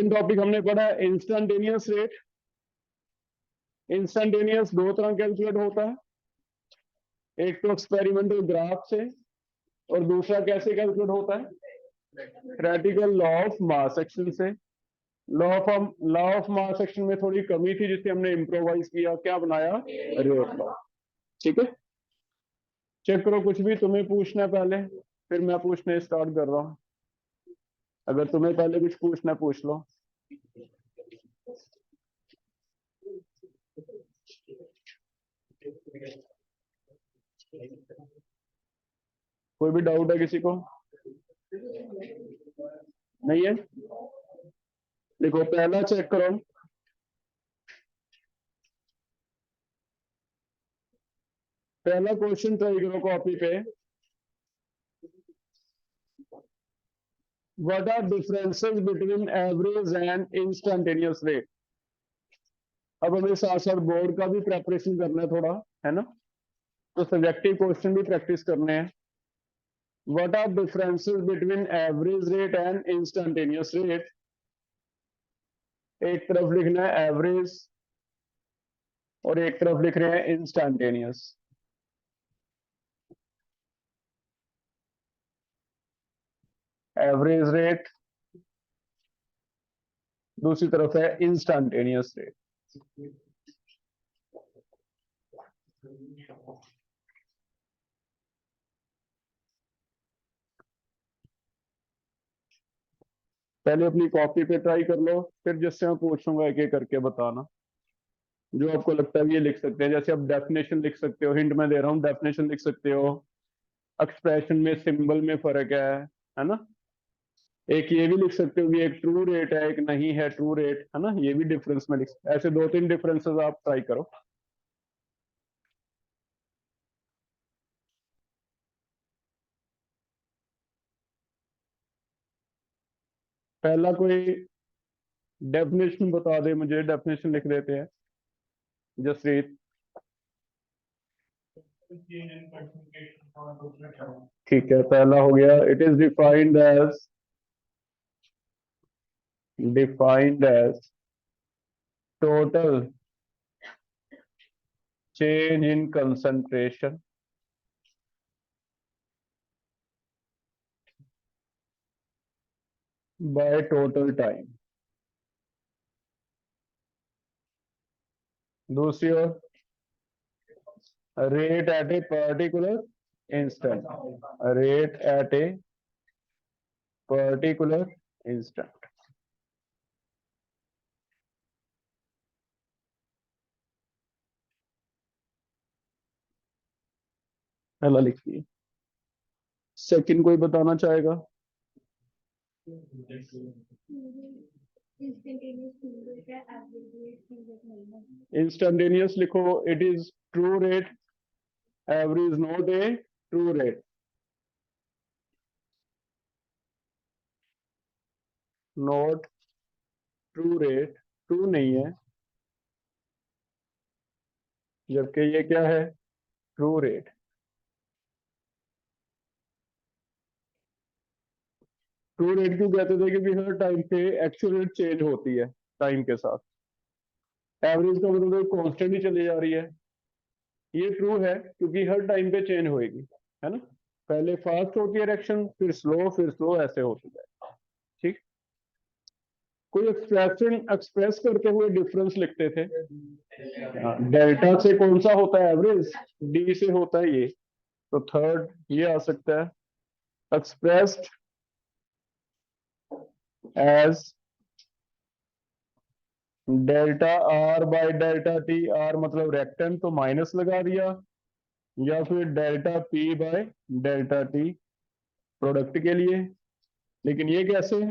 Second topic हमने पढ़ा instantaneous rate. Instantaneous दो तरह कैलकुलेट होता है, एक तो एक्सपेरिमेंटल ग्राफ से और दूसरा कैसे कैलकुलेट होता है, practical law of mass action से। लॉ ऑफ मास एक्शन में थोड़ी कमी थी जिसे हमने इम्प्रोवाइज किया, क्या बनाया, रेट लॉ। ठीक है, चेक करो कुछ भी तुम्हें पूछना है पहले, फिर मैं पूछने स्टार्ट कर रहा हूं। अगर तुम्हें पहले कुछ पूछना है पूछ लो। कोई भी डाउट है किसी को? नहीं है? देखो पहला चेक करो, पहला क्वेश्चन ट्राई करो कॉपी पे। What are differences between average and instantaneous rate. अब हमें साथ साथ बोर्ड का भी प्रेपरेशन करना है थोड़ा, है ना, तो सब्जेक्टिव क्वेश्चन भी प्रैक्टिस करने हैं। What are differences between average rate and instantaneous rate. एक तरफ लिखना है एवरेज और एक तरफ लिख रहे हैं इंस्टेंटेनियस। एवरेज रेट, दूसरी तरफ है इंस्टेंटेनियस रेट। पहले अपनी कॉपी पे ट्राई कर लो, फिर जिससे मैं पूछूंगा एक एक करके बताना। जो आपको लगता है ये लिख सकते हैं, जैसे आप डेफिनेशन लिख सकते हो, हिंट में दे रहा हूँ, डेफिनेशन लिख सकते हो। एक्सप्रेशन में सिंबल में फर्क है ना। एक ये भी लिख सकते हो कि एक ट्रू रेट है एक नहीं है ट्रू रेट, है ना, ये भी डिफरेंस में लिख सकते, ऐसे दो तीन डिफरेंसेस आप ट्राई करो। पहला कोई डेफिनेशन बता दे मुझे, डेफिनेशन लिख देते हैं जसरीत। ठीक है, पहला हो गया, it is defined as total change in concentration by total time. दूसरी ओर, rate at a particular instant, rate at a particular instant। पहला लिखिए, सेकंड कोई बताना चाहेगा? इंस्टेंटेनियस लिखो, it is true rate, average not a true rate. Not true rate, true नहीं है, जबकि ये क्या है, ट्रू रेट। ट्रू रेट क्यों कहते थे, क्योंकि हर टाइम पे एक्चुअल रेट चेंज होती है टाइम के साथ। एवरेज का मतलब कांस्टेंट ही चली जा रही है। ये ट्रू है क्योंकि हर टाइम पे चेंज होएगी, है ना, पहले फास्ट होती है रिएक्शन, फिर स्लो ऐसे होती है। ठीक, कोई एक्सप्रेशन एक्सप्रेस करते हुए डिफरेंस लिखते थे। डेल्टा से कौन सा होता है एवरेज, डी से होता है ये, तो थर्ड ये आ सकता है, expressed as delta R by delta T. R मतलब रेक्टेंट, तो माइनस लगा दिया, या फिर delta P by delta T product के लिए। लेकिन ये कैसे,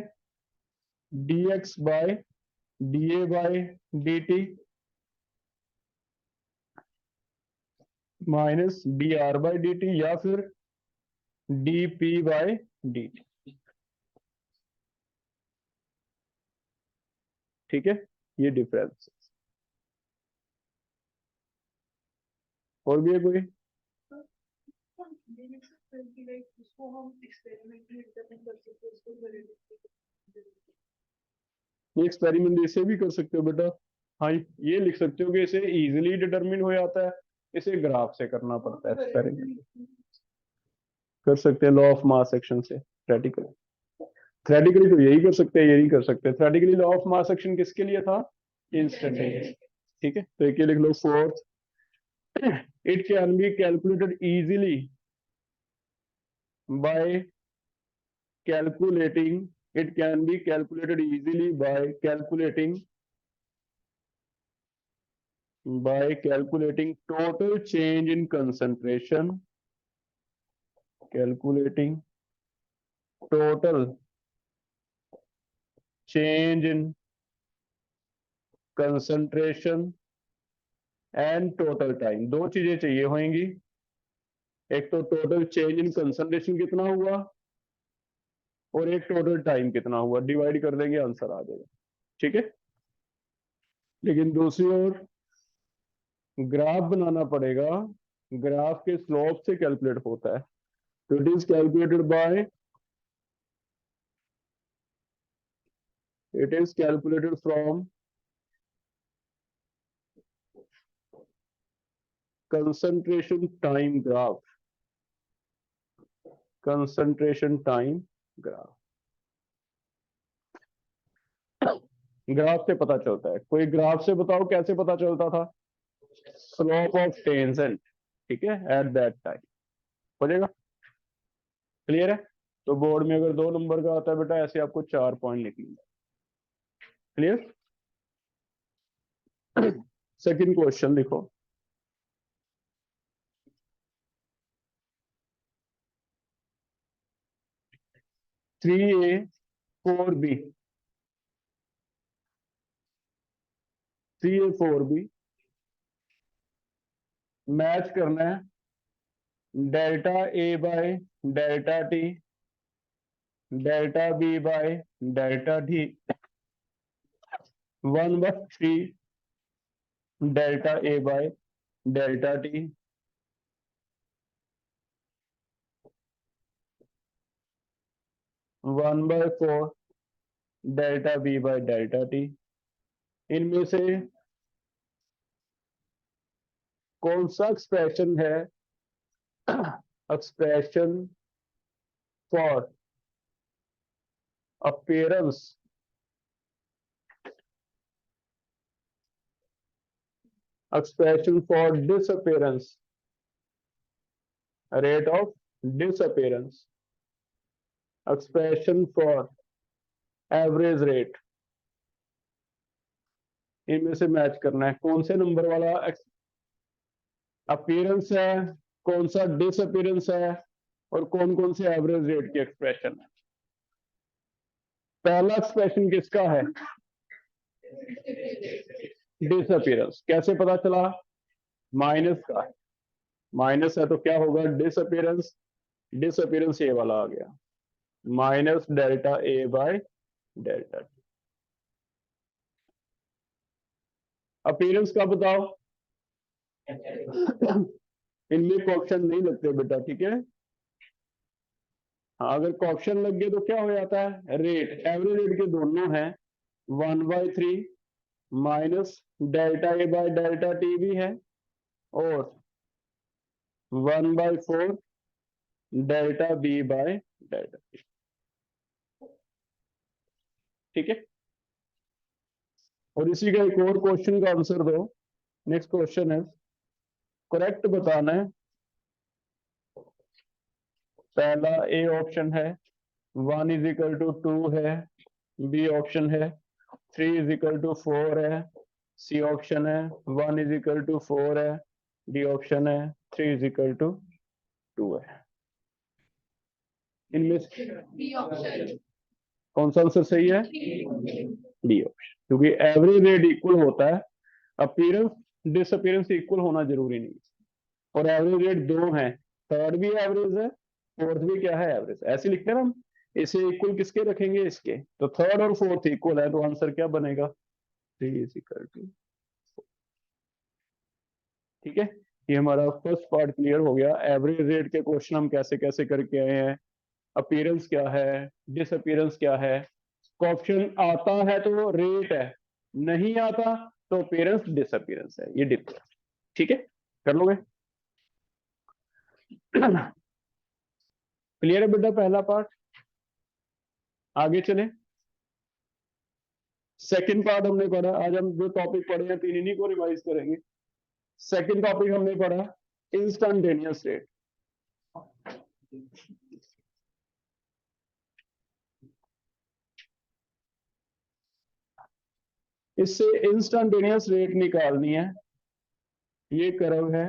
dx by da by dt minus dr by dt, या फिर dp बाय dt। ठीक है, ये डिफरेंस। और भी है कोई? ये एक्सपेरिमेंट इसे भी कर सकते हो बेटा। हाँ, ये लिख सकते हो कि इसे इजीली डिटरमिन हो जाता है, इसे ग्राफ से करना पड़ता है एक्सपेरिमेंट। कर सकते हैं लॉ ऑफ मास एक्शन से थ्योरेटिकली। थ्योरेटिकली तो यही कर सकते हैं, यही कर सकते हैं। Theoretically law of mass action किसके लिए था? इंस्टेंटेनियस। ठीक है, तो एक ये लिख लो fourth, it can be calculated easily by calculating it can be calculated easily by calculating total change in concentration, calculating total change in concentration and total time। दो चीजें चाहिए होंगी, एक तो टोटल चेंज इन कंसंट्रेशन कितना हुआ और एक टोटल टाइम कितना हुआ, डिवाइड कर देंगे आंसर आ जाएगा। ठीक है, लेकिन दूसरी ओर ग्राफ बनाना पड़ेगा, ग्राफ के स्लोप से कैलकुलेट होता है। तो it is calculated by, it is calculated from concentration time graph, concentration time graph। Graph से पता चलता है, कोई ग्राफ से बताओ कैसे पता चलता था? स्लोप ऑफ टेंजेंट, ठीक है, एट दैट टाइम। हो जाएगा, क्लियर है? तो बोर्ड में अगर 2 नंबर का आता है बेटा, ऐसे आपको 4 पॉइंट निकलेंगे। क्लियर? सेकंड क्वेश्चन लिखो, 3A 4B, 3A 4B match करना है delta A by delta T, delta B by delta D, 1/3 delta A by delta T, 1/4 delta B by delta T. इनमें से कौन सा एक्सप्रेशन है expression for appearance, expression for disappearance, rate of disappearance, expression for average rate. इनमें से match करना है कौन से नंबर वाला अपीयरेंस है, कौन सा डिसअपीयरेंस है, और कौन कौन से एवरेज रेट की एक्सप्रेशन है। पहला एक्सप्रेशन किसका है? डिसअपीयरेंस। कैसे पता चला? माइनस का, माइनस है तो क्या होगा? डिसअपीयरेंस, डिसअपीयरेंस ए वाला आ गया, minus delta A by delta T. Appearance का बताओ? इनमें क्वेश्चन नहीं लगते बेटा, ठीक है। हाँ, अगर क्वेश्चन लग गए तो क्या हो जाता है? रेट, एवरेज रेट के दोनों हैं, 1/3 minus delta A by delta T भी है, और 1/4 delta B by delta T. ठीक है, और इसी का एक और क्वेश्चन का आंसर दो। नेक्स्ट क्वेश्चन है, करेक्ट बताना है। पहला ए ऑप्शन है 1 = 2 है, बी ऑप्शन है 3 = 4 है, सी ऑप्शन है 1 = 4 है, डी ऑप्शन है 3 = 2 है। इनमें से कौन सा आंसर सही है? डी ऑप्शन, क्योंकि एवरेज रेट इक्वल होता है, अपीयरेंस डिसअपीयरेंस इक्वल होना जरूरी नहीं, और एवरेज रेट दो हैं, थर्ड भी एवरेज है, फोर्थ भी क्या है? एवरेज। ऐसे लिखते हैं ना हम, इसे इक्वल किसके रखेंगे? इसके। तो थर्ड और फोर्थ इक्वल है, तो आंसर क्या बनेगा? 3 = 2। ठीक है, ये हमारा फर्स्ट पार्ट क्लियर हो गया। एवरेज रेट के क्वेश्चन हम कैसे कैसे करके आए हैं, अपीयरेंस क्या है, डिसअपीयरेंस क्या है, कोऑफिशिएंट आता है तो रेट है, नहीं आता तो अपीयरेंस डिसअपीयरेंस है, ये डिफरेंस। ठीक है, कर लोगे? क्लियर है बेटा पहला पार्ट? आगे चले। सेकंड पार्ट हमने पढ़ा, आज हम जो टॉपिक पढ़े हैं तीन इन्हीं को रिवाइज करेंगे। सेकंड टॉपिक हमने पढ़ा इंस्टैन्टेनियस रेट। इससे इंस्टैन्टेनियस रेट निकालनी है। ये कर्व है,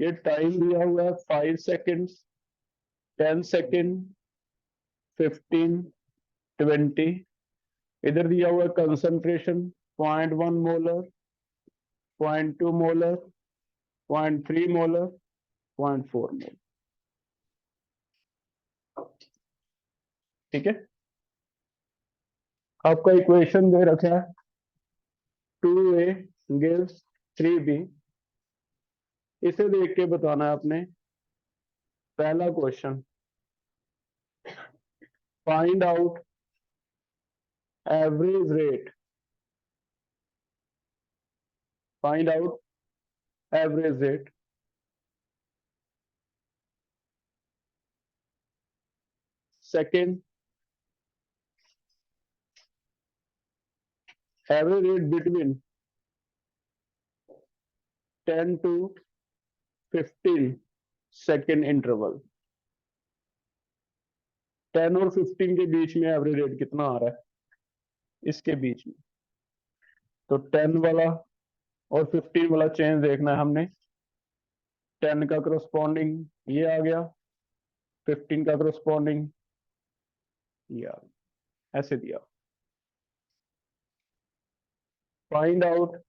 ये टाइम दिया हुआ है 5 सेकेंड, 10 सेकेंड, 15, 20। इधर दिया हुआ है concentration 0.1 molar, 0.2 molar, 0.3 molar, 0.4 molar. ठीक है, आपका इक्वेशन दे रखा है 2a gives 3b। इसे देख के बताना है आपने। पहला question, find out average rate, find out average rate. Second, average rate between 10 to 15 second interval. 10 और 15 के बीच में एवरेज रेट कितना आ रहा है, इसके बीच में। तो 10 वाला और 15 वाला चेंज देखना है हमने। 10 का करस्पॉन्डिंग ये आ गया, 15 का करस्पॉन्डिंग ये आ गया, ऐसे दिया। Find out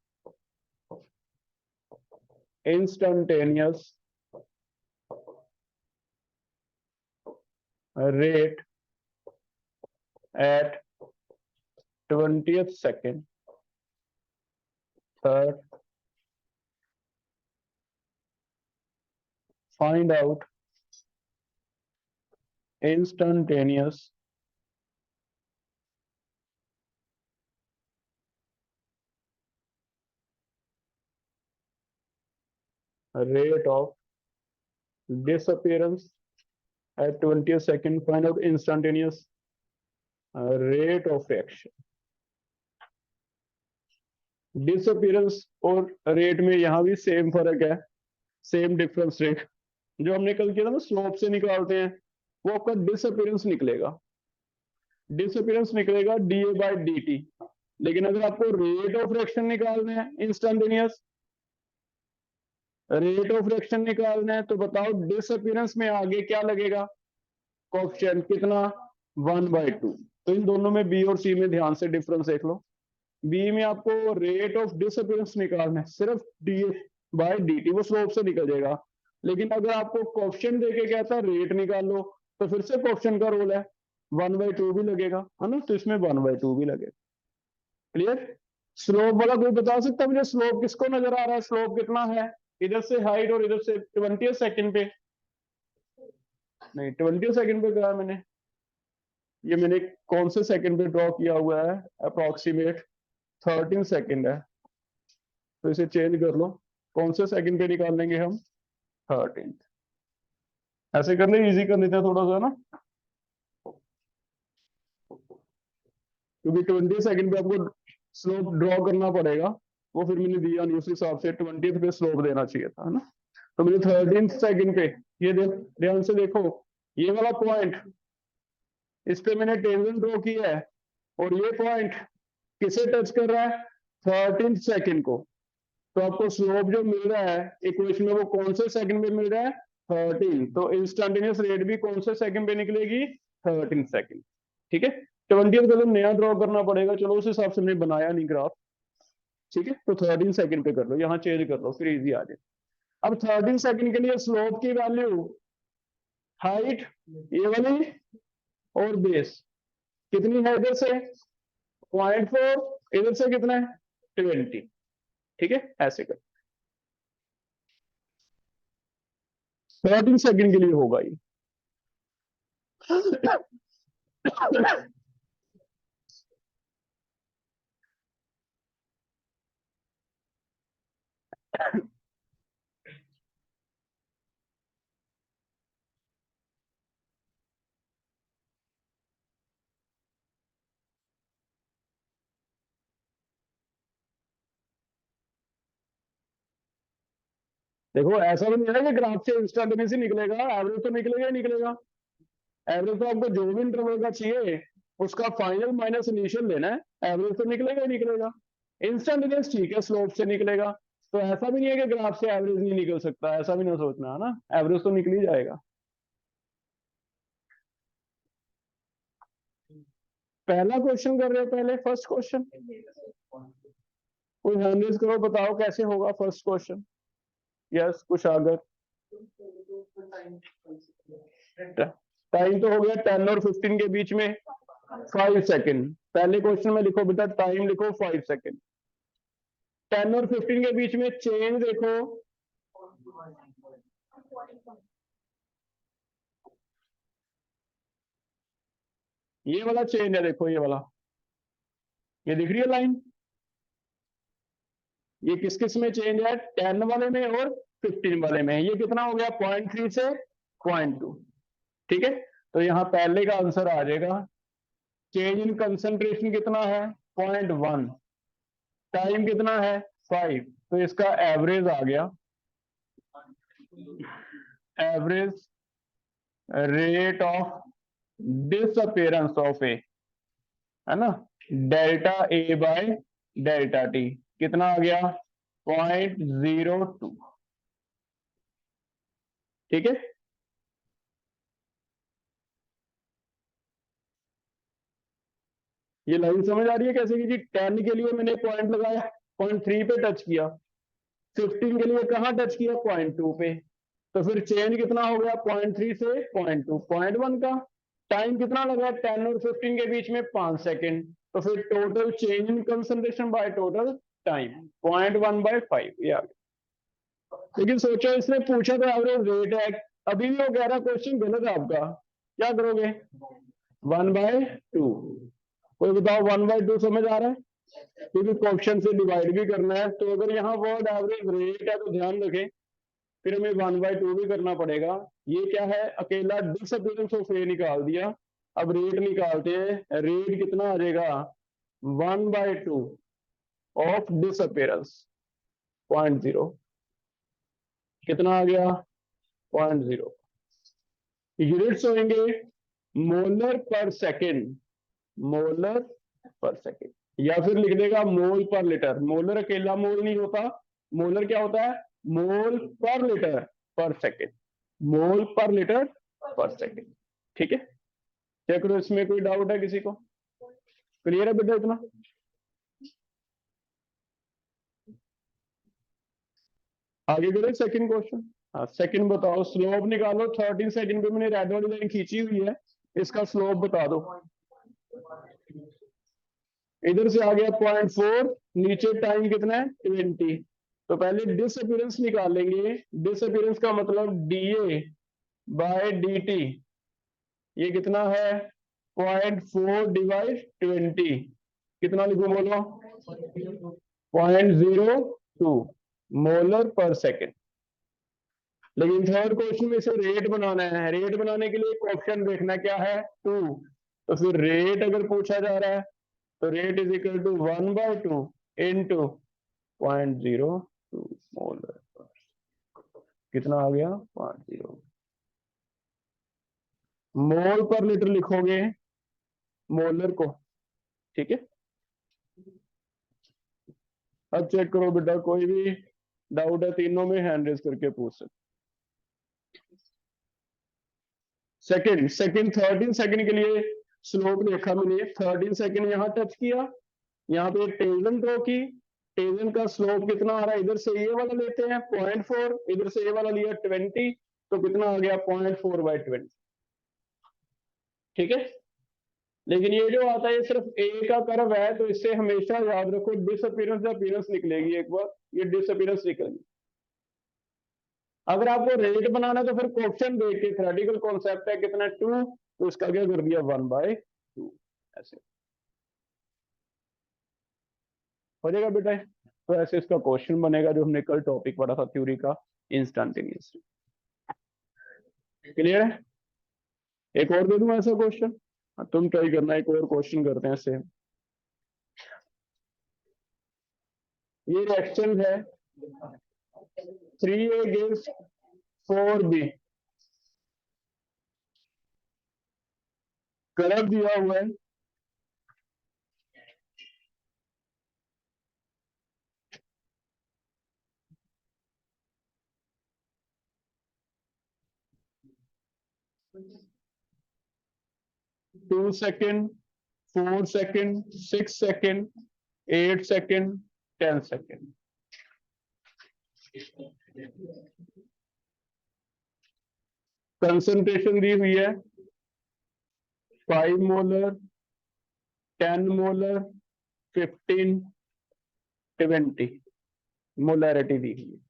instantaneous rate at 20th second, third, find out instantaneous rate of disappearance at 20th second, find out instantaneous rate of reaction। Disappearance और रेट में यहां भी सेम फर्क है, सेम डिफरेंस रेट। जो हमने कल किया था ना स्लोप से निकालते हैं, वो आपका डिसअपीयरेंस निकलेगा, डिसअपीयरेंस निकलेगा dA/dt। लेकिन अगर आपको रेट ऑफ रिएक्शन निकालना है, इंस्टैन्टेनियस रेट ऑफ रिएक्शन निकालना है, तो बताओ डिसअपीयरेंस में आगे क्या लगेगा, कोएफिशिएंट कितना, 1/2। तो इन दोनों में बी और सी में ध्यान से डिफरेंस देख लो। बी में आपको रेट ऑफ डिसअपीयरेंस निकालना है, सिर्फ dA/dt, वो स्लोप से निकल जाएगा। लेकिन अगर आपको कोएफिशिएंट देके कहता है रेट निकाल लो, तो फिर से कोएफिशिएंट का रोल है, 1/2 भी लगेगा, है ना, तो इसमें 1/2 भी लगेगा। क्लियर? स्लोप वाला कोई बता सकता है मुझे, स्लोप किसको नजर आ रहा है, स्लोप कितना है इधर से हाइट और इधर से 20 सेकंड पे? नहीं, 20 सेकंड पे कहा मैंने, ये मैंने कौन से सेकंड पे ड्रॉ किया हुआ है, अप्रोक्सीमेट 13 सेकंड है, तो इसे चेंज कर लो। कौन से सेकंड पे निकाल लेंगे हम, 13। ऐसे कर ले, इजी कर लेते हैं थोड़ा सा ना, क्योंकि 20 सेकंड पे आपको स्लोप ड्रॉ करना पड़ेगा, वो फिर मैंने दिया नहीं, उस हिसाब से 20 पे स्लोप देना चाहिए था, है ना। तो मुझे 13 सेकंड पे, ये ध्यान से देखो, ये वाला पॉइंट, इस पे मैंने टेंजेंट ड्रॉ किया है, और ये पॉइंट किसे टच कर रहा है, 13 सेकंड को। तो आपको स्लोप जो मिल रहा है इक्वेशन में, वो कौन से सेकंड में मिल रहा है, 13। तो इंस्टैन्टेनियस रेट भी कौन से सेकंड पे निकलेगी, 13 सेकंड। ठीक है, 20 का तो नया ड्रॉ करना पड़ेगा, चलो उस हिसाब से हमने बनाया नहीं ग्राफ। ठीक है, तो 13 सेकंड पे कर लो, यहाँ चेंज कर लो, फिर इजी आ जाए। अब 13 सेकंड के लिए स्लोप की वैल्यू, हाइट ये वाली और बेस कितनी है इधर से 0.4, इधर से कितना है 20। ठीक है, ऐसे कर 13 सेकंड के लिए होगा ये। देखो ऐसा तो नहीं है ना कि ग्राफ से इंस्टेंटेनियस निकलेगा, एवरेज तो निकलेगा ही निकलेगा। एवरेज तो आपको जो भी इंटरवल का चाहिए उसका फाइनल माइनस इनिशियल लेना है, एवरेज तो निकलेगा ही निकलेगा। इंस्टेंटेनियस ठीक है स्लोप से निकलेगा, तो ऐसा भी नहीं है कि ग्राफ से एवरेज नहीं निकल सकता, ऐसा भी ना सोचना है ना, एवरेज तो निकल ही जाएगा। पहला क्वेश्चन कर रहे हो, पहले फर्स्ट क्वेश्चन कोई हैंड रेज करो, बताओ कैसे होगा फर्स्ट क्वेश्चन। यस कुछ आगे। टाइम तो हो गया 10 और 15 के बीच में 5 सेकंड। पहले क्वेश्चन में लिखो बेटा टाइम लिखो 5 सेकंड। 10 और 15 के बीच में चेंज देखो, ये वाला चेंज है, देखो ये वाला, ये दिख रही है लाइन, ये किस किस में चेंज है 10 वाले में और 15 वाले में। ये कितना हो गया 0.3 से 0.2। ठीक है, तो यहां पहले का आंसर आ जाएगा। चेंज इन कंसंट्रेशन कितना है 0.1, टाइम कितना है 5, तो इसका एवरेज आ गया, average rate of disappearance of A, है ना, delta A by delta T कितना आ गया 0.02। ठीक है, ये लाइन समझ आ रही है कैसे की जी। 10 के लिए मैंने पॉइंट लगाया 0.3 पे टच किया, 15 के लिए कहां टच किया 0.2 पे, तो फिर चेंज कितना हो गया 0.3 से 0.2, 0.1 का। टाइम कितना लगा 10 और 15 के बीच में 5 सेकंड, तो फिर total change in concentration by total time 0.1 by 5 ये आ गया। लेकिन सोचो इसने पूछा तो एवरेज रेट है, अभी भी वो कह रहा क्वेश्चन गलत है आपका, क्या करोगे 1/2। कोई बताओ 1/2 समझ आ रहा है, क्योंकि ऑप्शन से डिवाइड भी करना है, तो अगर यहाँ वर्ड एवरेज रेट है तो ध्यान रखें फिर हमें 1/2 भी करना पड़ेगा। ये क्या है अकेला डिसअपियरेंस ऑफ ए निकाल दिया, अब रेट निकालते हैं, रेट कितना आ जाएगा 1/2 ऑफ डिसअपियरेंस 0.0, कितना आ गया 0.0। यूनिट्स होंगे मोलर पर सेकेंड, मोलर पर सेकेंड, या फिर लिख देगा मोल पर लीटर। मोलर अकेला मोल नहीं होता, मोलर क्या होता है मोल पर लीटर पर सेकेंड, मोल पर लीटर पर सेकेंड। ठीक है, चेक करो इसमें कोई डाउट है किसी को, क्लियर है बेटा इतना। आगे करें सेकंड क्वेश्चन। हाँ सेकंड बताओ, स्लोप निकालो 13 सेकंड पे मैंने रेड वाली लाइन खींची हुई है, इसका स्लोप बता दो। इधर से आ गया 0.4, नीचे टाइम कितना है 20, तो पहले डिसअपियरेंस निकालेंगे। डिसअपियरेंस का मतलब डीए बाय डी, ये कितना है 0.4 डिवाइड 20, कितना लिखो बोलो 0.02 मोलर पर सेकेंड। लेकिन थर्ड क्वेश्चन में इसे रेट बनाना है, रेट बनाने के लिए एक ऑप्शन देखना क्या है 2, तो फिर रेट अगर पूछा जा रहा है तो rate is equal to 1/2 into 0.02 molar, कितना आ गया 0.0 मोल पर लीटर लिखोगे मोलर को। ठीक है, अब चेक करो बेटा, कोई भी डाउट है तीनों में हैंड रेज करके पूछ सकते। सेकंड सेकंड 13 सेकंड के लिए स्लोप देखा मैंने, 13 सेकंड यहां टच किया, यहाँ पे टेंजेंट ड्रॉ की, टेंजेंट का स्लोप कितना आ रहा है, इधर से ये वाला लेते हैं 0.4, इधर से ये वाला लिया 20, तो कितना आ गया 0.4/20। ठीक है, लेकिन ये जो आता है ये सिर्फ ए का कर्व है, तो इससे हमेशा याद रखो डिसअपीयरेंस या अपीयरेंस निकलेगी। एक बार ये डिसअपीयरेंस निकलेगी। अगर आपको रेट बनाना है तो फिर क्वेश्चन देख के, थ्योरेटिकल कॉन्सेप्ट है कितना 2, तो उसका क्या कर दिया 1/2 ऐसे हो जाएगा बेटा। तो ऐसे इसका क्वेश्चन बनेगा जो हमने कल टॉपिक पढ़ा था थ्योरी का, इंस्टेंटेनियस। क्लियर है? एक और दे दूं ऐसा क्वेश्चन, तुम ट्राई करना। एक और क्वेश्चन करते हैं सेम। ये रिएक्शन है 3A gives 4B, कर्व दिया हुआ है 2 second, 4 second, 6 second, 8 second, 10 second. Concentration दी हुई है 5 मोलर, 10 मोलर, 15, 20 मोलैरिटी दी हुई है।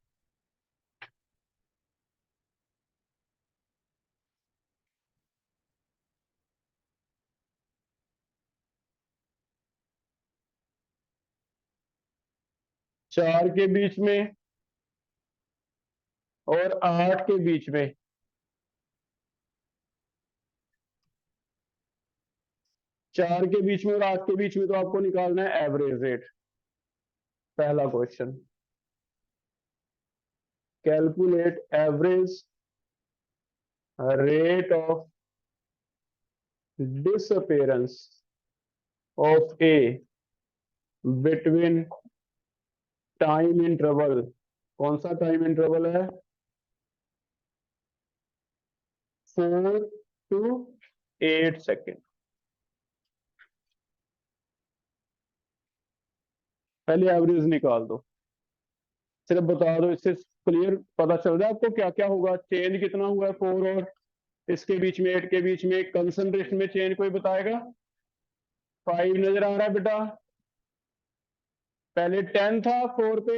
चार के बीच में और 8 के बीच में, चार के बीच में और 8 के बीच में, तो आपको निकालना है एवरेज रेट। पहला question, calculate average rate of disappearance of A between time interval. कौन सा टाइम इंटरवल है? 4 to 8 सेकेंड। पहले एवरेज निकाल दो, सिर्फ बता दो, इससे क्लियर पता चल जाए आपको क्या क्या होगा। चेंज कितना हुआ है 4 और इसके बीच में, 8 के बीच में। कंसंट्रेशन में चेंज कोई बताएगा? 5 नजर आ रहा है बेटा? पहले 10 था, 4 पे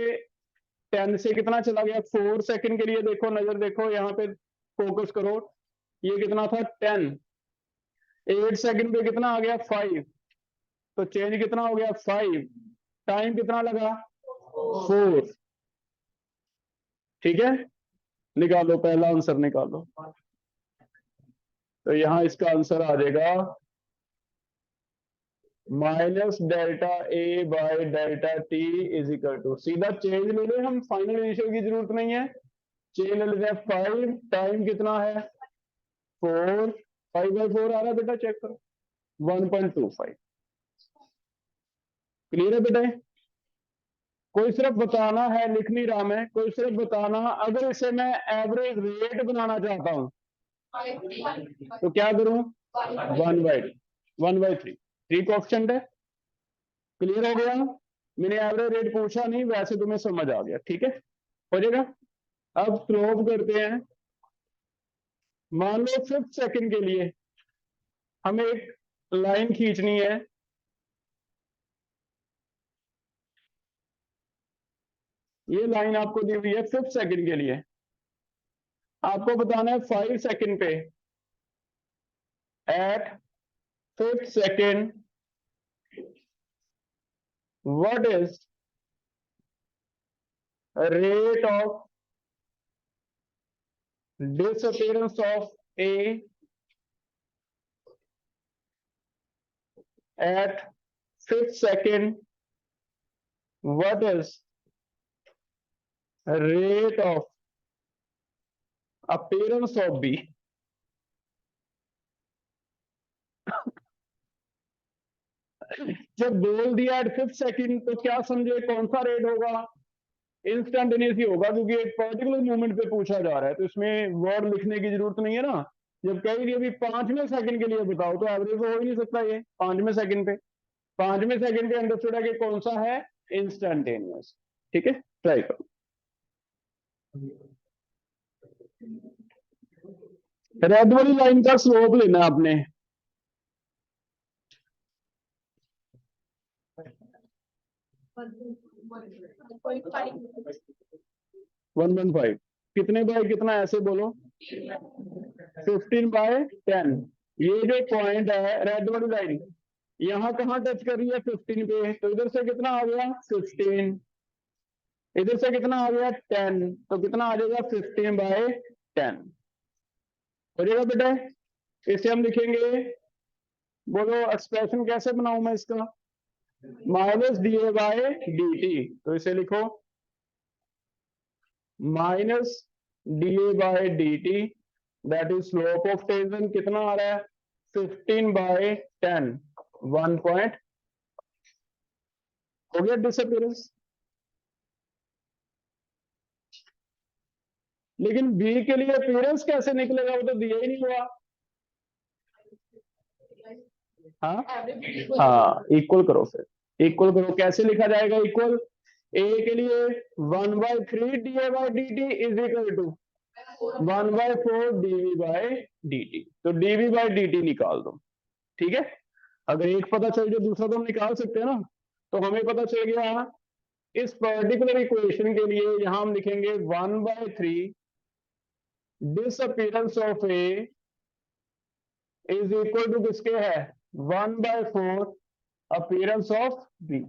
10 से कितना चला गया? 4 सेकंड के लिए देखो, नजर देखो यहाँ पे, फोकस करो। ये कितना था 10, 8 सेकंड पे कितना आ गया 5, तो चेंज कितना हो गया 5, टाइम कितना लगा 4। ठीक है, निकालो पहला आंसर निकालो। तो यहां इसका आंसर आ जाएगा minus delta A by delta T is equal to, सीधा चेंज ले ले हम, फाइनल इनिशियल की जरूरत नहीं है। चेंज ले लेते हैं 5, टाइम कितना है 4, 5/4 आ रहा है बेटा, चेक करो 1.25। क्लियर है बेटा? कोई सिर्फ बताना है, लिख नहीं रहा मैं, कोई सिर्फ बताना। अगर इसे मैं एवरेज रेट बनाना चाहता हूं तो क्या करूं? 1/3, 3 कोएफिशिएंट है। क्लियर हो गया? मैंने एवरेज रेट पूछा नहीं, वैसे तुम्हें समझ आ गया। ठीक है, हो जाएगा। अब प्रूव करते हैं। मान लो 5 सेकंड के लिए हमें एक लाइन खींचनी है। ये लाइन आपको दी हुई है 5 सेकंड के लिए, आपको बताना है 5 सेकंड पे, at 5th second what is rate of disappearance of A at 5th second, what is rate of appearance of B? जब बोल दिया एट 5th सेकंड तो क्या समझे कौन सा रेट होगा? इंस्टेंटेनियस ही होगा, क्योंकि एक पर्टिकुलर मोमेंट पे पूछा जा रहा है, तो इसमें वर्ड लिखने की जरूरत नहीं है ना। जब कहेगी अभी 5वें सेकंड के लिए बताओ, तो एवरेज हो ही नहीं सकता ये 5वें सेकंड पे। 5वें सेकंड पे अंडरस्टूड है कि कौन सा है? इंस्टेंटेनियस। ठीक है, ट्राई करो। रेड वाली लाइन का स्लोप लेना आपने। 1.5 कितने बाय कितना, ऐसे बोलो 15/10। ये जो पॉइंट है रेड वाली लाइन, यहाँ कहाँ टच कर रही है 15 पे, तो इधर से कितना आ गया 15, इधर से कितना आ गया 10, तो कितना आ जाएगा 15/10 हो जाएगा बेटा। इसे हम लिखेंगे, बोलो एक्सप्रेशन कैसे बनाऊं मैं इसका, -dA/dt, तो इसे लिखो -dA/dt, that is slope of tension कितना आ रहा है 15/10, 1 पॉइंट हो गया डिसअपीयरेंस। लेकिन बी के लिए अपीयरेंस कैसे निकलेगा, वो तो दिया ही नहीं हुआ। हाँ हाँ, इक्वल करो, फिर इक्वल करो, कैसे लिखा जाएगा इक्वल, ए के लिए 1/3 dA/dt is equal to 1/4 dV/dt, तो dV/dt निकाल दो। ठीक है, अगर एक पता चल जाए दूसरा तो हम निकाल सकते हैं ना। तो हमें पता चल गया इस पर्टिकुलर इक्वेशन के लिए, यहां हम लिखेंगे 1/3 disappearance of A is equal to किसके है 1/4 अपीयरेंस ऑफ बी।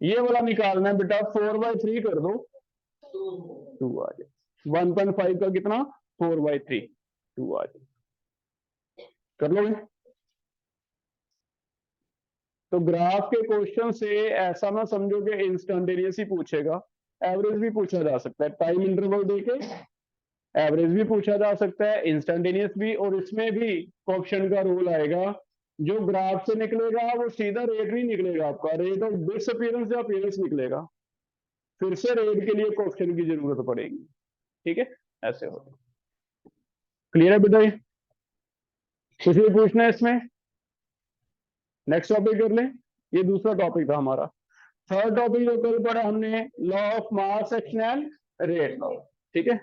ये वाला निकालना है बेटा, 4/3 कर दो 2 आ जाए, 1.5 का कितना 4/3 2 आ जाए, कर लोगे। तो ग्राफ के क्वेश्चन से ऐसा ना समझो कि इंस्टेंटेनियस ही पूछेगा, एवरेज भी पूछा जा सकता है, टाइम इंटरवल देके एवरेज भी पूछा जा सकता है, इंस्टेंटेनियस भी, और इसमें भी ऑप्शन का रूल आएगा, जो ग्राफ से निकलेगा वो सीधा रेट नहीं निकलेगा आपका, रेट ऑफ डिसअपीयरेंस या अपीयरेंस निकलेगा, फिर से रेट के लिए क्वेश्चन की जरूरत पड़ेगी। ठीक है, ऐसे हो, क्लियर है बेटा, कुछ भी पूछना है इसमें, नेक्स्ट टॉपिक कर लें, ये दूसरा टॉपिक था हमारा। थर्ड टॉपिक जो कल पढ़ा हमने, law of mass action and rate law. ठीक है,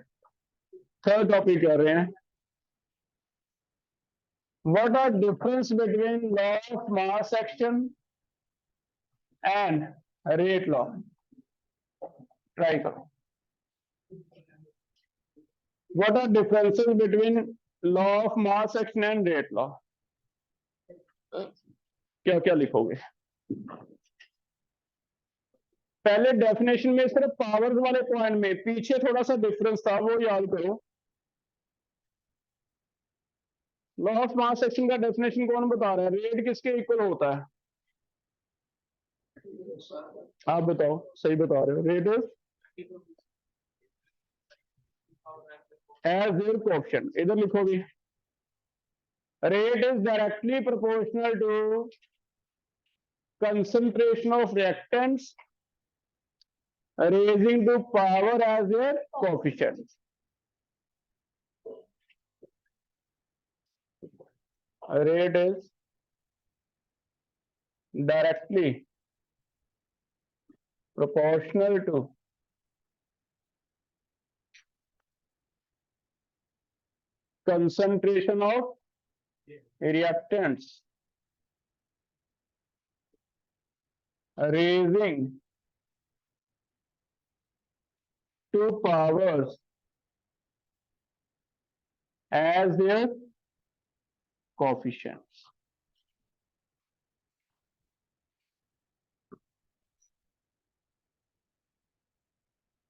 थर्ड टॉपिक कर रहे हैं, what are difference between law of mass action and rate law, try करो, what are differences between law of mass action and rate law, क्या क्या लिखोगे। पहले डेफिनेशन में सिर्फ पावर्स वाले पॉइंट में पीछे थोड़ा सा डिफरेंस था, वो याद करो। लॉ ऑफ मास एक्शन का डेफिनेशन कौन बता रहा है, रेट किसके इक्वल होता है, आप बताओ, सही बता रहे हो, rate is as their coefficient, इधर लिखोगे rate is directly proportional to concentration of reactants raising to power as their coefficient. Rate is directly proportional to concentration of reactants raising to powers as their coefficients.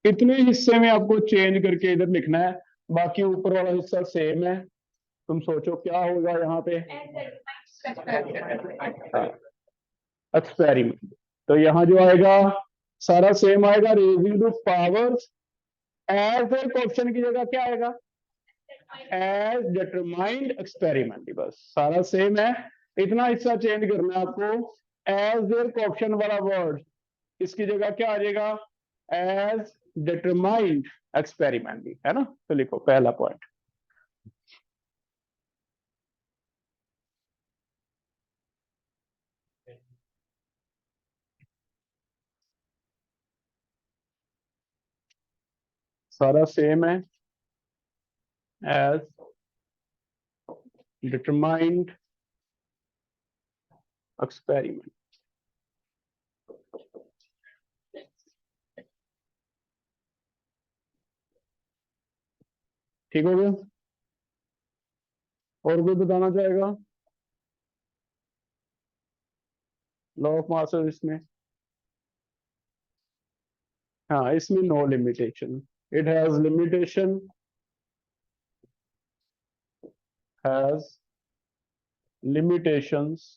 इतने हिस्से में आपको change करके इधर लिखना है, बाकी ऊपर वाला हिस्सा सेम है। तुम सोचो क्या होगा यहाँ पे, एक्सपेरिमेंट, तो यहाँ जो आएगा सारा सेम आएगा, raising to powers as their coefficient की जगह क्या आएगा, एज डिटरमाइंड एक्सपेरिमेंट, बस सारा सेम है, इतना हिस्सा चेंज करना है आपको, एज देयर कोएफिशिएंट वाला वर्ड इसकी जगह क्या आ जाएगा, एज डिटरमाइंड एक्सपेरिमेंट, है ना। तो लिखो पहला पॉइंट, सारा सेम है, एज डिटरमाइंड एक्सपेरिमेंट। ठीक हो गया? और कोई बताना चाहेगा? लॉ ऑफ मास इसमें, हाँ इसमें no limitation, it has limitation, has limitations.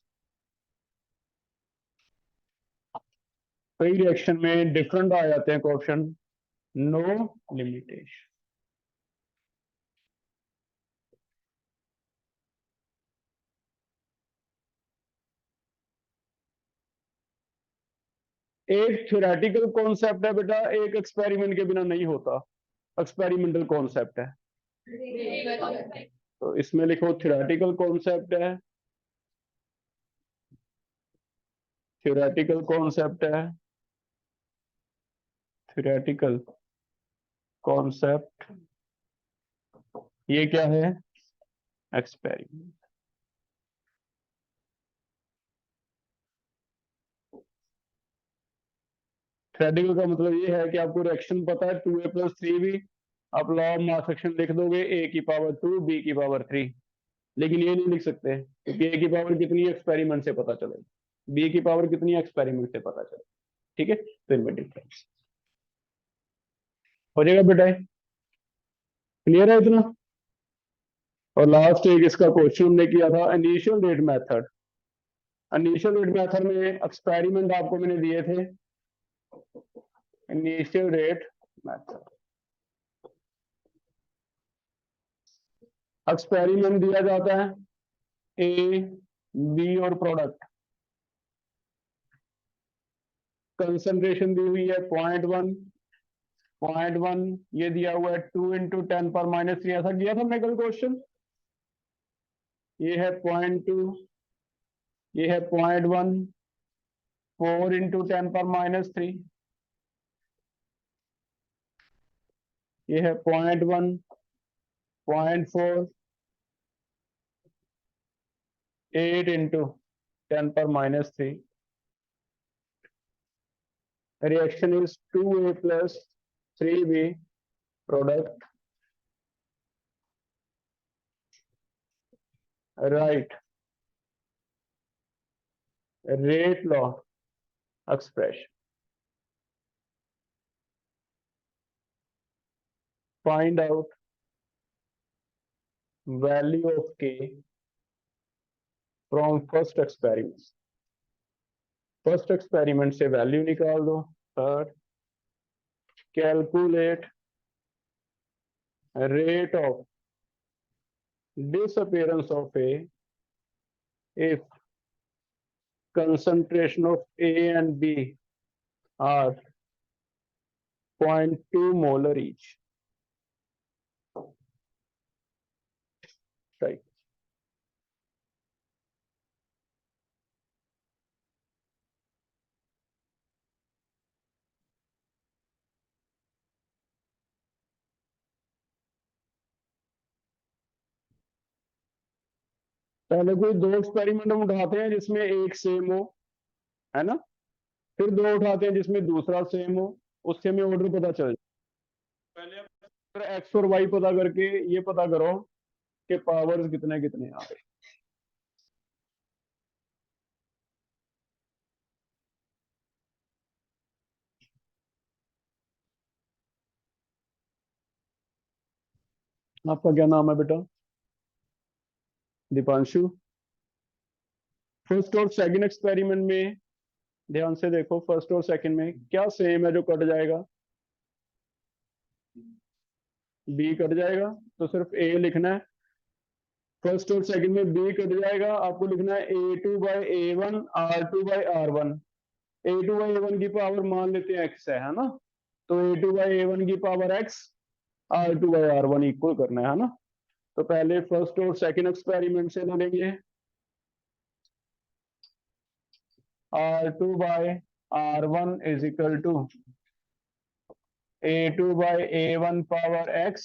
कई रिएक्शन में डिफरेंट आ जाते हैं क्वेश्चन, नो लिमिटेशन। एक थ्योरेटिकल कॉन्सेप्ट है बेटा, एक एक्सपेरिमेंट के बिना नहीं होता, एक्सपेरिमेंटल कॉन्सेप्ट है। तो इसमें लिखो थ्योरेटिकल कॉन्सेप्ट है, थ्योरेटिकल कॉन्सेप्ट है, थ्योरेटिकल कॉन्सेप्ट, ये क्या है? एक्सपेरिमेंट। थ्योरेटिकल का मतलब ये है कि आपको रिएक्शन पता है 2a+3b, आप लॉ ऑफ मास एक्शन लिख दोगे a⁻2 b⁻3, लेकिन ये नहीं लिख सकते क्योंकि a की पावर कितनी एक्सपेरिमेंट से पता चलेगी, b की पावर कितनी एक्सपेरिमेंट से पता चलेगी। ठीक है, तो इनमें डिफरेंस हो जाएगा बेटा, क्लियर है इतना? और लास्ट एक इसका क्वेश्चन हमने किया था initial rate method. Initial rate method में एक्सपेरिमेंट आपको मैंने दिए थे, इनिशियल रेट मेथड एक्सपेरिमेंट दिया जाता है ए बी और प्रोडक्ट, कंसंट्रेशन दी हुई है 0.1, 0.1 ये दिया हुआ है 2 × 10⁻³ ऐसा किया था हमने कल क्वेश्चन। ये है 0.2, ये है 0.1, 4 × 10⁻³, ये है 0.1, 0.4, 8 × 10⁻³। reaction is 2a plus 3b product, right? Rate law expression, find out value of k from first experiment, first experiment से वैल्यू निकाल दो। Third, calculate rate of disappearance of A if concentration of A and B are 0.2 molar each, right? पहले कोई दो experiment हम उठाते हैं जिसमें एक सेम हो, है ना, फिर दो उठाते हैं जिसमें दूसरा सेम हो, उससे हमें ऑर्डर पता चल जाए। पहले एक्स और वाई पता करके ये पता करो कि पावर्स कितने कितने आ रहे। आपका क्या नाम है बेटा? दीपांशु। फर्स्ट और सेकंड एक्सपेरिमेंट में ध्यान से देखो, फर्स्ट और सेकंड में क्या सेम है जो कट जाएगा? बी कट जाएगा, तो सिर्फ ए लिखना है। फर्स्ट और सेकंड में बी कट जाएगा, आपको लिखना है A2/A1 R2/R1। A2/A1 की पावर मान लेते हैं x है ना, तो A2/A1 की पावर x, R2/R1 इक्वल करना है ना। तो पहले फर्स्ट और सेकंड एक्सपेरिमेंट से लेंगे, R2/R1 is equal to A2/A1 power x,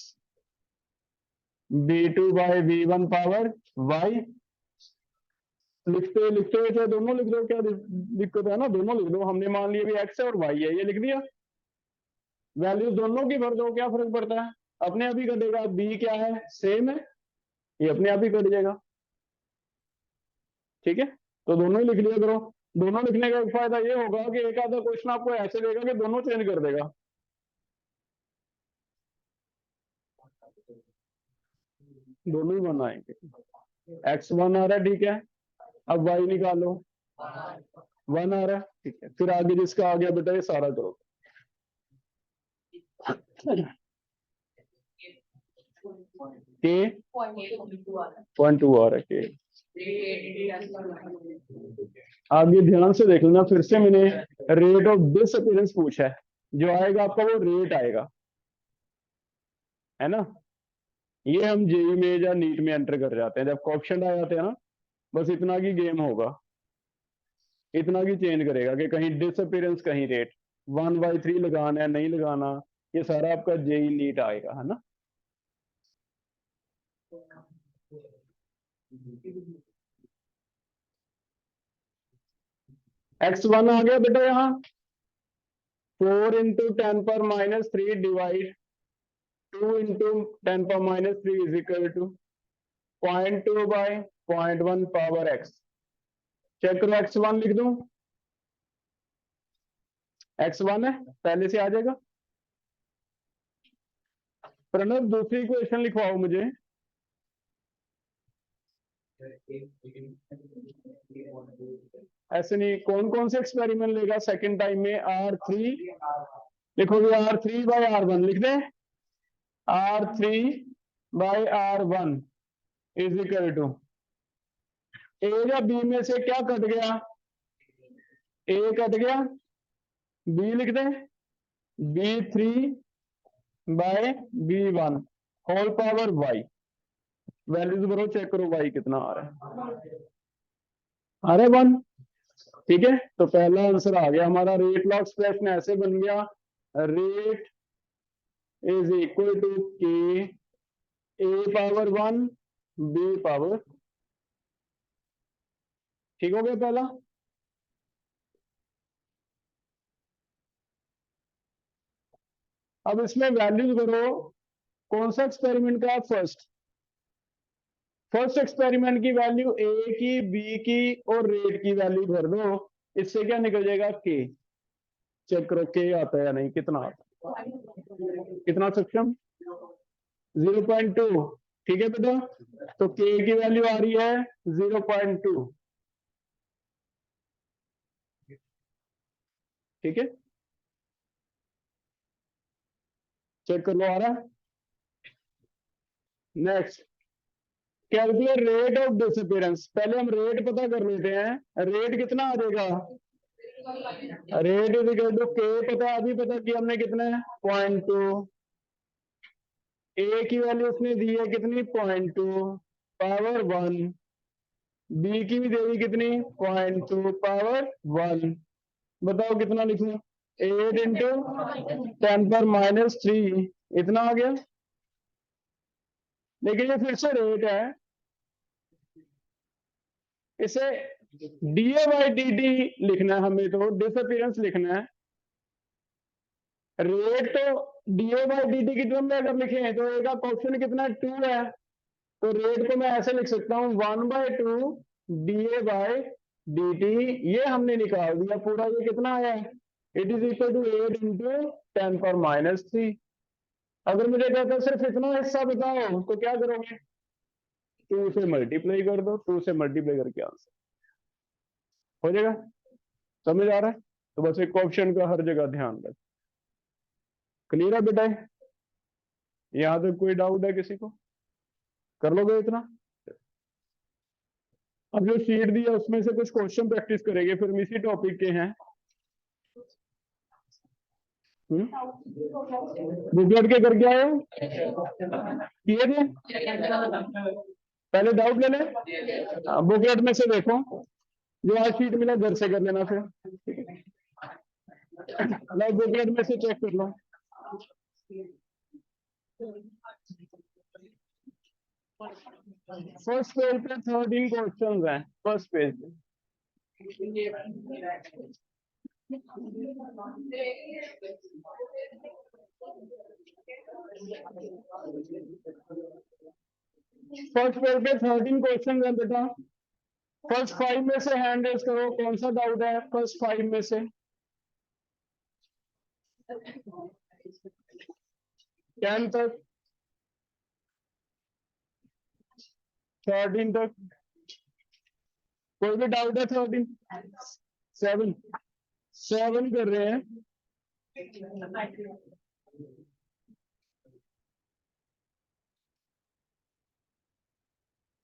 B2/B1 power y। लिखते लिखते हुए चाहे दोनों लिख दो, क्या दिक्कत है ना, दोनों लिख दो, हमने मान लिया भी x है और y है, ये लिख दिया। वैल्यू दोनों की भर दो, क्या फर्क पड़ता है? अपने आप ही कटेगा, बी क्या है सेम है, ये अपने आप ही कट जाएगा। ठीक है, तो दोनों ही लिख लिया करो। दोनों लिखने का एक फायदा ये होगा कि एक आधा क्वेश्चन आपको ऐसे देगा कि दोनों चेंज कर देगा। दोनों ही वन आएंगे। एक्स वन आ रहा है, ठीक है। अब वाई निकालो, वन आ रहा है, ठीक है। फिर आगे जिसका आ गया बेटा ये सारा करो। के पॉइंट टू आ रहा है के। आगे ध्यान से देख लेना, फिर से मैंने रेट ऑफ डिसअपीयरेंस पूछा है, जो आएगा आपका वो रेट आएगा, है ना। ये हम जेई में या नीट में एंटर कर जाते हैं, जब ऑप्शन आ जाते हैं ना, बस इतना की गेम होगा, इतना की चेंज करेगा कि कहीं डिसअपीयरेंस कहीं रेट। 1/3 लगाना है नहीं लगाना, ये सारा आपका जेई नीट आएगा, है ना। x1 आ गया बेटा यहाँ, 4 × 10⁻³ divide 2 × 10⁻³ is equal to 0.2/0.1 power x। Check करो, x1 लिख दूं, x1 है पहले से आ जाएगा। प्रणव दूसरी इक्वेशन लिखवाओ मुझे। ऐसे नहीं, कौन कौन से एक्सपेरिमेंट लेगा सेकंड टाइम में, R3 लिखोगे, R3/R1 लिख दें, R3/R1 इज इक्वल टू ए या बी में से क्या कट गया, ए कट गया, बी लिख दें, B3/B1 whole power y। Values भरो, चेक करो y कितना आ रहा है, आ रहा है 1। ठीक है, तो पहला आंसर आ गया हमारा। रेट लॉग एक्सप्रेशन ऐसे बन गया, रेट इज इक्वल टू के A⁻1 B⁻। ठीक हो गया पहला। अब इसमें वैल्यूज करो, कौन सा एक्सपेरिमेंट का, फर्स्ट एक्सपेरिमेंट की वैल्यू ए की, बी की और रेट की वैल्यू भर दो, इससे क्या निकल जाएगा के। चेक करो के आता है या नहीं, कितना आता है, कितना सक्षम, 0.2। ठीक है बेटा, तो के की वैल्यू आ रही है 0.2। ठीक है, चेक कर लो, आ रहा है। Next, calculate rate of disappearance. पहले हम रेट पता कर लेते हैं, रेट कितना आ जाएगा, रेट इज इक्वल टू के पता है, अभी पता किया हमने कितना है 0.2, ए की वैल्यू उसने दी है कितनी 0.2 पावर 1, बी की भी दे दी कितनी 0.2 पावर 1। बताओ कितना लिखूं, 8 × 10⁻³ इतना आ गया। लेकिन ये फिर से रेट है, इसे DA/DT लिखना है हमें, तो डिसअपीयरेंस लिखना है। रेट तो DA/DT की टर्म में अगर लिखे तो एक ऑप्शन कितना 2 है, तो रेट को मैं ऐसे लिख सकता हूं 1/2 DA/DT। ये हमने निकाल दिया पूरा, ये कितना आया, इट इज इक्वल टू 8 × 10⁻³ अगर मुझे कहता है सिर्फ इतना हिस्सा बताओ तो क्या करोगे, 2 से मल्टीप्लाई कर दो, 2 से मल्टीप्लाई करके आंसर हो जाएगा। समझ आ रहा है, तो बस एक ऑप्शन का हर जगह ध्यान रख। क्लियर है बेटा, यहां तक कोई डाउट है किसी को, कर लोगे इतना। अब जो शीट दिया उसमें से कुछ क्वेश्चन प्रैक्टिस करेंगे, फिर इसी टॉपिक के हैं। बुकलेट के करके आए हो, किए थे, पहले डाउट ले लें, बुकलेट में से देखो, जो आज शीट मिला घर से कर लेना फिर। बुकलेट में से चेक कर लो। फर्स्ट पेज पे 13 क्वेश्चंस हैं, फर्स्ट पेज पे। फर्स्ट पेज पे 13 क्वेश्चन है बेटा। फर्स्ट 5 में से हैंड रेज करो, कौन सा डाउट है फर्स्ट 5 में से? 10 तक, 13 तक, कोई भी डाउट है? 13, 7 कर रहे हैं।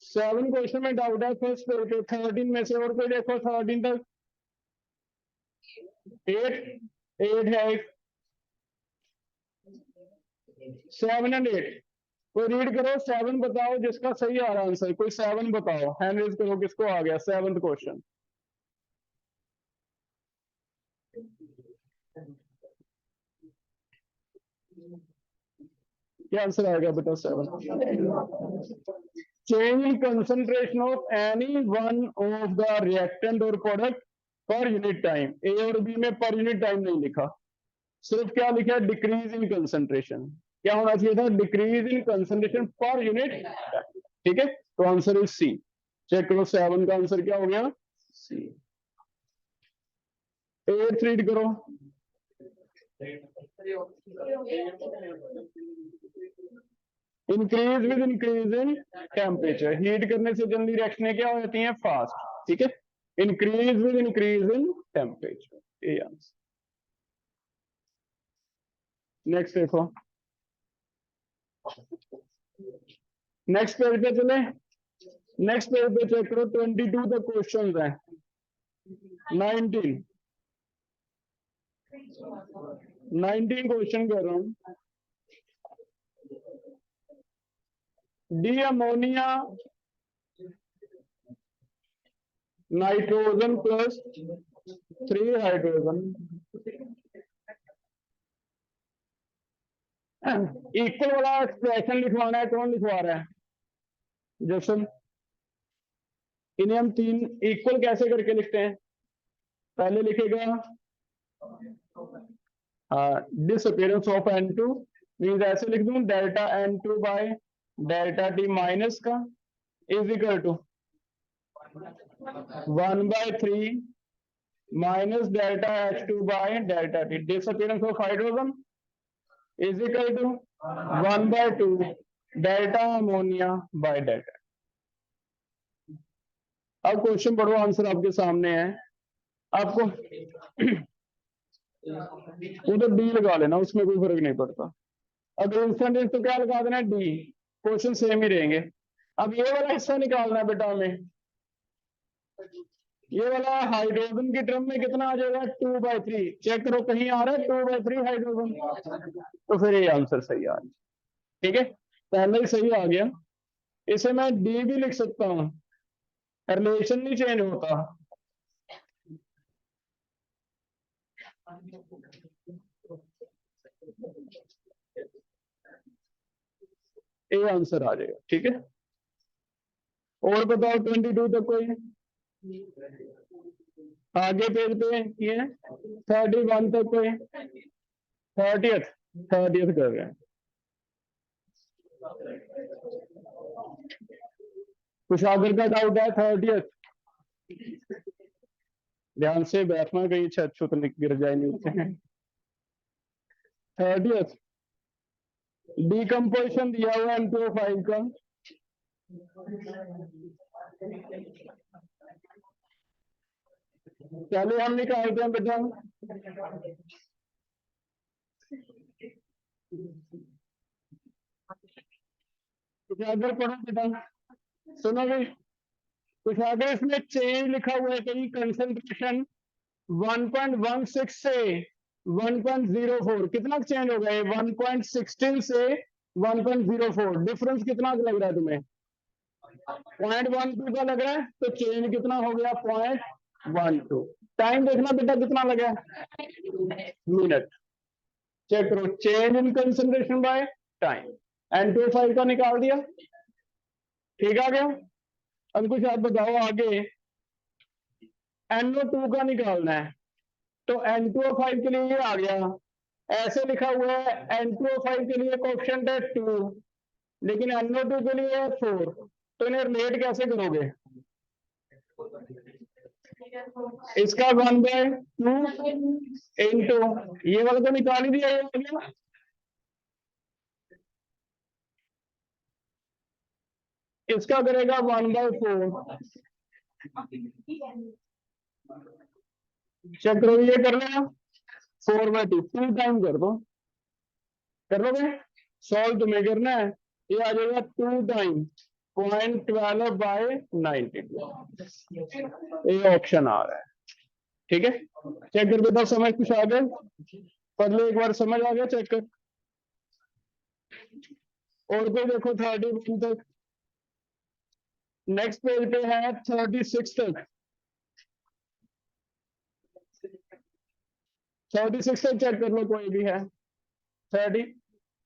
सेवन क्वेश्चन में डाउट है फर्स्ट पेज पे 13 में से, और कोई देखो 13 तक। 8 है एक, 7 एंड 8 कोई रीड करो। 7 बताओ जिसका सही आ रहा आंसर, कोई 7 बताओ, हैंड रेज करो किसको आ गया 7th क्वेश्चन। क्या आंसर आएगा बेटा 7? Change in concentration of any one of the reactant और प्रोडक्ट पर यूनिट टाइम। ए और बी में पर यूनिट टाइम नहीं लिखा, सिर्फ क्या लिखा है? Decrease in concentration. क्या होना चाहिए था? Decrease in concentration per unit. ठीक है, तो आंसर इज सी। चेक करो 7 का आंसर क्या हो गया? सी। 8 रीड करो। Increase with increase in temperature, heat करने से जल्दी रिएक्शनें क्या हो जाती हैं? फास्ट। ठीक है, increase with increase in temperature, ये आंसर। नेक्स्ट देखो, नेक्स्ट पेज पे चले। नेक्स्ट पेज पे चेक करो, 22 तक क्वेश्चन है। 19 क्वेश्चन कर रहा हूं। D ammonia nitrogen plus 3 hydrogen equal वाला एक्सप्रेशन लिखवाना है। कौन लिखवा रहा है? जसन। इन्हें हम 3 इक्वल कैसे करके लिखते हैं? पहले लिखेगा डिसअपीयरेंस ऑफ N2, मीन्स ऐसे लिख दूं delta N2 by delta T minus का is equal to 1/3 minus delta H2 by delta T। Disappearance of hydrogen is equal to 1/2 delta ammonia by delta. अब क्वेश्चन पढ़ो, आंसर आपके सामने है। आपको उधर डी लगा लेना, उसमें कोई फर्क नहीं पड़ता। अब इंस्टेंट तो क्या लगा देना? डी। क्वेश्चन सेम ही रहेंगे। अब ये वाला हिस्सा निकालना है बेटा हमें। ये वाला हाइड्रोजन की टर्म में कितना आ जाएगा? 2/3। चेक करो कहीं आ रहा है 2/3 हाइड्रोजन, तो फिर ये आंसर सही आ गया। ठीक है, पहले ही सही आ गया। इसे मैं डी भी लिख सकता हूं, रिलेशन नहीं चेंज होता। ये आंसर आ जाएगा। ठीक है, और बताओ 22 तक कोई आगे पेज पे ये 31 तक कोई? 30th कर रहे हैं। कुछ आगे का डाउट है? 30th ध्यान से बैठना, कहीं छत छुत गिर जाए नीचे। 30th डिकम्पोजिशन दिया हुआ N2O5 का। चलो हम निकालते हैं बेटा। कुछ आगे पढ़ो बेटा, सुनो भाई। कुछ आगे इसमें चेंज लिखा हुआ है कहीं, कंसंट्रेशन 1.16 से 1.04, कितना चेंज हो गया? 1.16 से 1.04, डिफरेंस कितना लग रहा है तुम्हें? 0.12 का लग रहा है, तो चेंज कितना हो गया? 0.12। टाइम देखना बेटा कितना लगा? मिनट। चेक करो, change in concentration by time. N2O5 का निकाल दिया, ठीक आ गया। अब कुछ आप बताओ आगे, NO2 का निकालना है, तो N2O5 के लिए ये आ गया ऐसे लिखा हुआ है N2O5 के लिए कोएफिशिएंट है 2, लेकिन NO2 के लिए है 4, तो इन्हें रिलेट कैसे करोगे? इसका 1/2 इंटू ये वाला तो निकाल ही दिया गया, इसका करेगा 1/4। चेक करो, ये कर लेना 4/2 2 टाइम कर दो, कर लोगे? सॉल्व तुम्हें करना है, ये आ जाएगा 2 टाइम 0.12/92, ये ऑप्शन आ रहा है। ठीक है, चेक कर बताओ समझ कुछ आ गया? पहले एक बार समझ आ गया, चेक कर। और कोई देखो 31 तक, नेक्स्ट पेज पे है 36 तक, 36 तक चेक कर लो, कोई भी है 30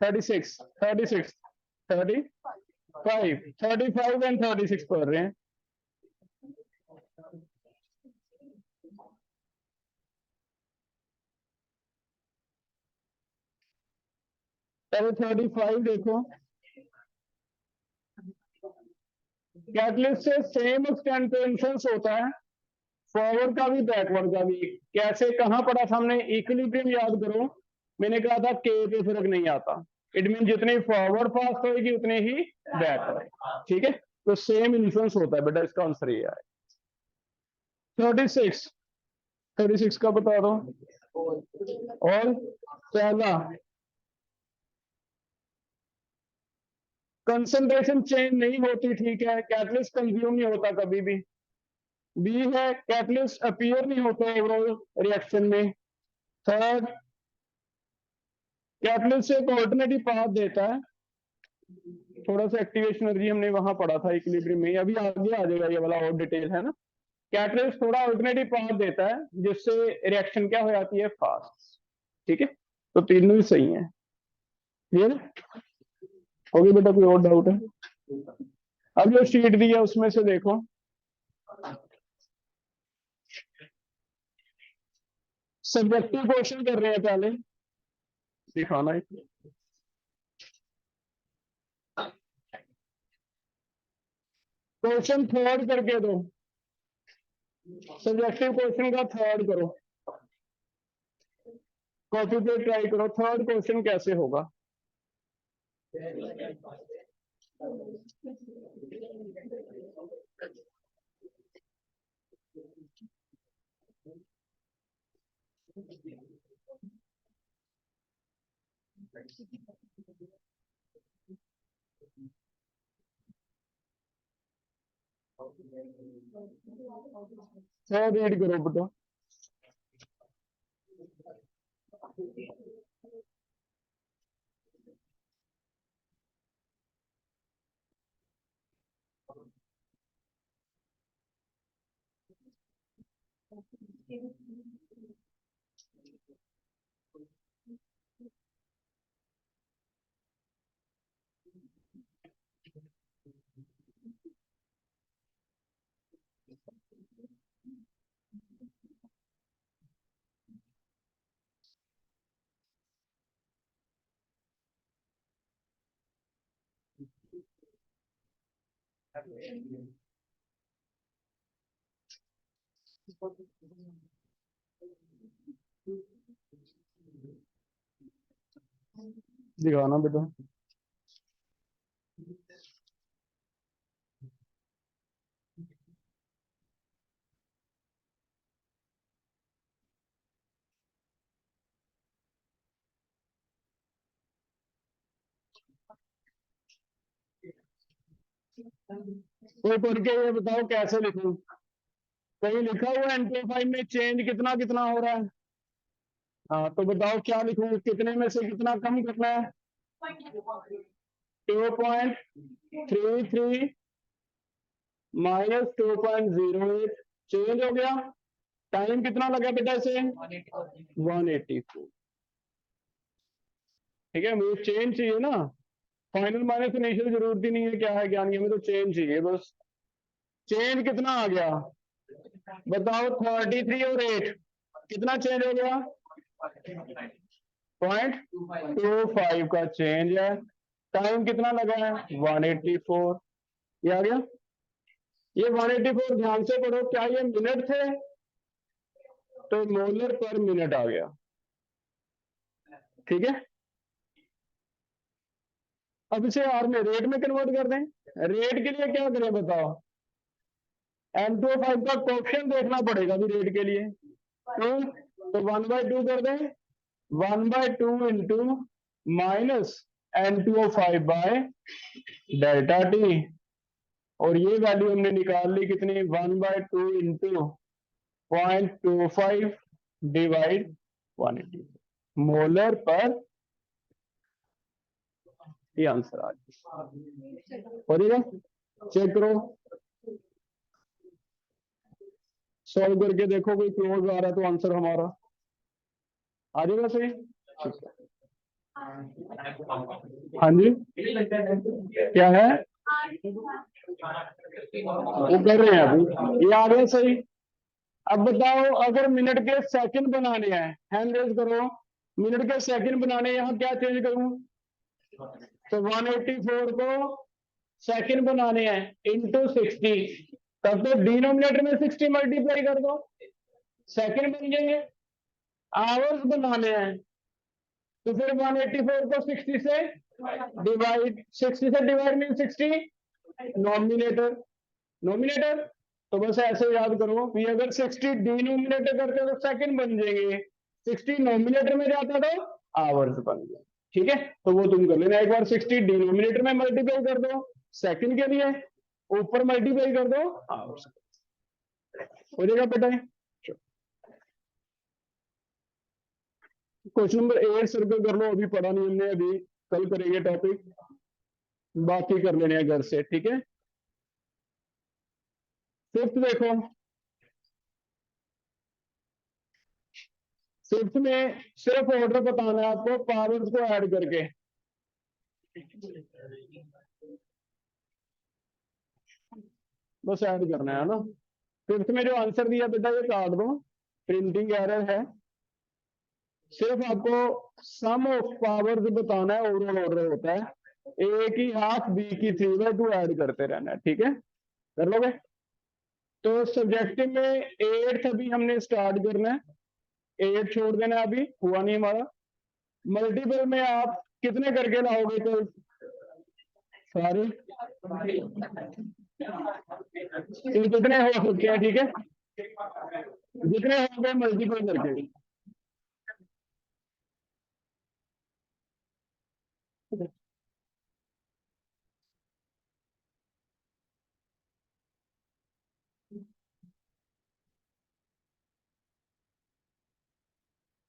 36 36 35 35 एंड 36 पढ़ रहे हैं। पहले 35 देखो, कैटलिस्ट से सेम एक्सटेंट पे इन्फ्लुएंस होता है, फॉरवर्ड का भी बैकवर्ड का भी। कैसे, कहां पढ़ा था हमने? इक्विलिब्रियम याद करो, मैंने कहा था के पे फर्क नहीं आता, इट मीन जितनी फॉरवर्ड फास्ट होगी उतनी ही बैकवर्ड। ठीक है, तो सेम इन्फ्लुएंस होता है बेटा, इसका आंसर ये है 36। 36 का बता दो। और पहला कंसंट्रेशन चेंज नहीं होती, ठीक है, कैटलिस्ट कंज्यूम नहीं होता कभी भी। बी है कैटलिस्ट अपीयर नहीं होता ओवरऑल रिएक्शन में। थर्ड, कैटलिस्ट एक ऑल्टरनेटिव पाथ देता है, थोड़ा सा एक्टिवेशन एनर्जी हमने वहां पढ़ा था इक्विलिब्रियम में, अभी आगे आ जाएगा ये वाला और डिटेल है ना। कैटलिस्ट थोड़ा ऑल्टरनेटिव पाथ देता है जिससे रिएक्शन क्या हो जाती है, फास्ट। ठीक है, तो तीनों ही सही है। क्लियर हो गया बेटा? कोई और डाउट है? अब जो शीट दी है उसमें से देखो, सब्जेक्टिव क्वेश्चन कर रहे हैं, पहले दिखाना है। क्वेश्चन थर्ड करके दो, सब्जेक्टिव क्वेश्चन का थर्ड करो, कॉपी पे ट्राई करो, थर्ड क्वेश्चन कैसे होगा। थर्ड रीड करो बेटा। दिखाना बेटा। कोई पढ़ के ये बताओ कैसे लिखूं? कहीं लिखा हुआ है N2O5 में चेंज कितना कितना हो रहा है? हाँ, तो बताओ क्या लिखूं, कितने में से कितना कम करना है? 2.33 माइनस 2.08 चेंज हो गया। टाइम कितना लगा बेटा इसे? 184। ठीक है, मुझे चेंज चाहिए ना, फाइनल माइनस इनिशियल जरूरत ही नहीं है, क्या है ज्ञानी, हमें तो चेंज चाहिए बस। चेंज कितना आ गया बताओ? 33 और 8 कितना चेंज हो गया? 0.25 का चेंज है। टाइम कितना लगा है? 184। ये आ गया। ये 184 ध्यान से पढ़ो, क्या ये मिनट थे? तो मोलर पर मिनट आ गया। ठीक है, अब इसे आर में रेट में कन्वर्ट कर दें। रेट के लिए क्या करें बताओ? M2O5 का कोएफिशिएंट देखना पड़ेगा भी रेट के लिए। तो 1/2 कर दें। 1/2 into minus N2O5 bye delta T. और ये वैल्यू हमने निकाल ली कितनी? 1/2 इंटू 0.25 डिवाइड 180 मोलर पर। ये आंसर आ गया। चेक करो, सॉल्व करके देखो, कोई क्लोज आ रहा है तो आंसर हमारा आ जाएगा सही। हाँ जी, क्या है? वो कर रहे हैं अभी, ये आ गया सही। अब बताओ, अगर मिनट के सेकंड बनाने हैं, हैंड रेज करो। मिनट के सेकंड बनाने, यहाँ क्या चेंज करूं? तो 184 को सेकंड बनाने हैं इंटू 60, तब तो डिनोमिनेटर में 60 मल्टीप्लाई कर दो, सेकंड बन जाएंगे। आवर्स बनाने हैं तो फिर 184 को 60 से डिवाइड, 60 से डिवाइड मीन 60 नॉमिनेटर। नॉमिनेटर तो बस ऐसे याद करो कि अगर 60 डिनोमिनेटर करते तो सेकंड बन जाएंगे, 60 नॉमिनेटर में जाता तो आवर्स बन गए। ठीक है, तो वो तुम कर लेना। एक बार 60 डिनोमिनेटर में मल्टीप्लाई कर दो सेकंड के लिए, ऊपर मल्टीप्लाई कर दो आवर्स, हो जाएगा बेटा। क्वेश्चन नंबर 8 सर्कल कर लो, अभी पढ़ा नहीं हमने, अभी कल करेंगे टॉपिक, बाकी कर लेने हैं घर से। ठीक है, फिफ्थ देखो। फिफ्थ में सिर्फ ऑर्डर बताना है आपको पावर्स को ऐड करके। बस ऐड करना है ना। फिफ्थ में जो आंसर दिया बेटा ये काट दो, प्रिंटिंग एरर है। सिर्फ आपको सम ऑफ पावर्स बताना है, ओवरऑल ऑर्डर होता है। ए की हाफ, बी की 3/2 ऐड करते रहना है। ठीक है, कर लोगे? तो सब्जेक्टिव में 8th अभी हमने स्टार्ट करना है, 8 छोड़ देना है, अभी हुआ नहीं हमारा। मल्टीपल में आप कितने करके लाओगे? तो सारे कितने हो सकते हैं? ठीक है, जितने हो गए मल्टीपल करके।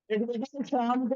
एक बजे शाम को